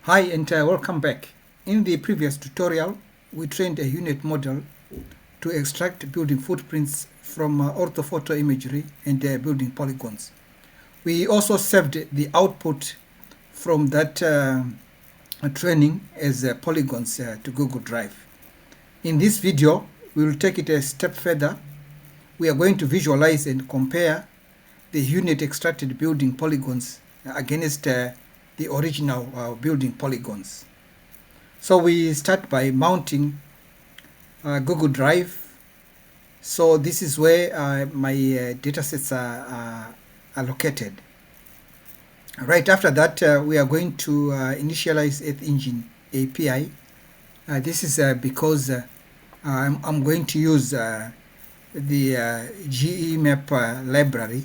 Hi and welcome back. In the previous tutorial, we trained a unit model to extract building footprints from orthophoto imagery and building polygons. We also saved the output from that training as polygons to Google Drive. In this video, we will take it a step further. We are going to visualize and compare the unit extracted building polygons against the original building polygons. So we start by mounting Google Drive. So this is where my datasets are located. Right after that, we are going to initialize Earth Engine API. This is because I'm going to use the geemap library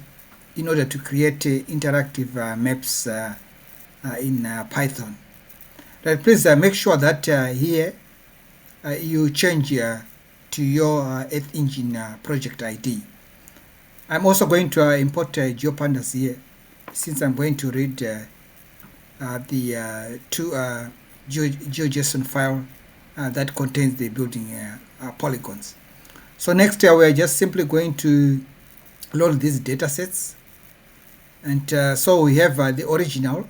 in order to create interactive maps in Python. Right, please make sure that here you change to your Earth Engine project ID. I'm also going to import GeoPandas here, since I'm going to read the two GeoJSON file that contains the building polygons. So next we are just simply going to load these data sets. And so we have the original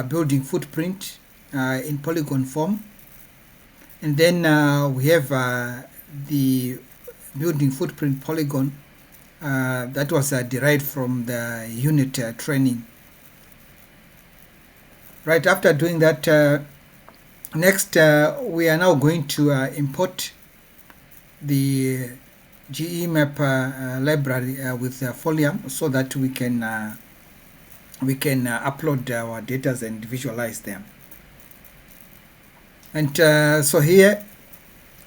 building footprint in polygon form. And then we have the building footprint polygon that was derived from the unit training. Right after doing that, next we are now going to import the geemap library with Folium so that we can upload our data and visualize them. And so here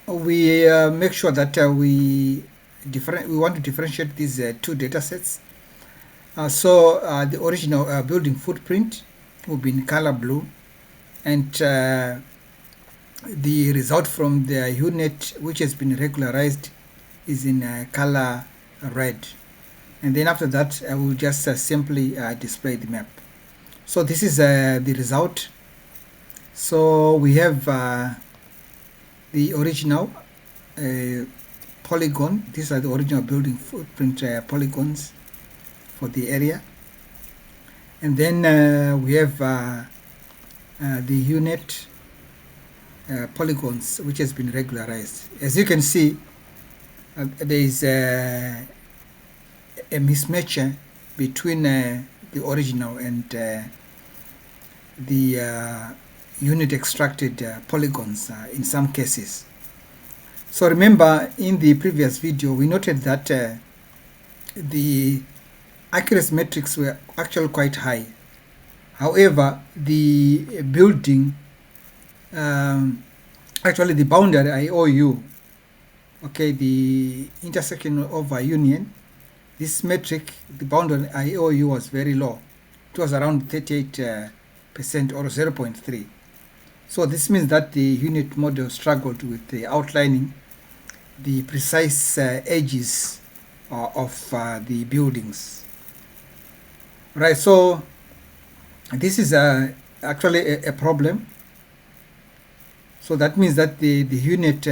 we make sure that we want to differentiate these two data sets. So the original building footprint will be in color blue, and the result from the unit which has been regularized is in color red. And then after that, I will just simply display the map. So this is the result. So we have the original polygon. These are the original building footprint polygons for the area. And then we have the unit polygons which has been regularized. As you can see, there is a mismatch between the original and the unit extracted polygons in some cases. So remember, in the previous video we noted that the accuracy metrics were actually quite high. However, the building actually the boundary IOU, okay, the intersection of a union, this metric, the boundary IOU was very low. It was around 38% or 0.3. So this means that the unit model struggled with the outlining the precise edges of the buildings. Right, so this is actually a problem. So that means that the unit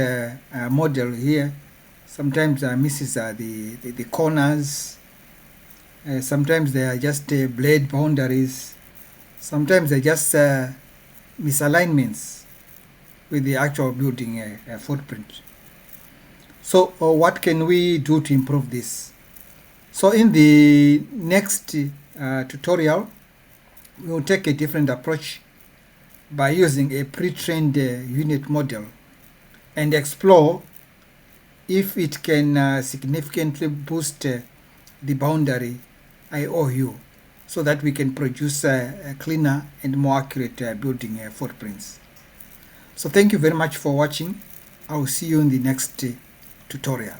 model here sometimes misses the corners. Sometimes they are just blade boundaries. Sometimes they just misalignments with the actual building footprint. So what can we do to improve this? So in the next tutorial, we will take a different approach by using a pre-trained unit model and explore if it can significantly boost the boundary IOU so that we can produce cleaner and more accurate building footprints. So thank you very much for watching. I will see you in the next tutorial.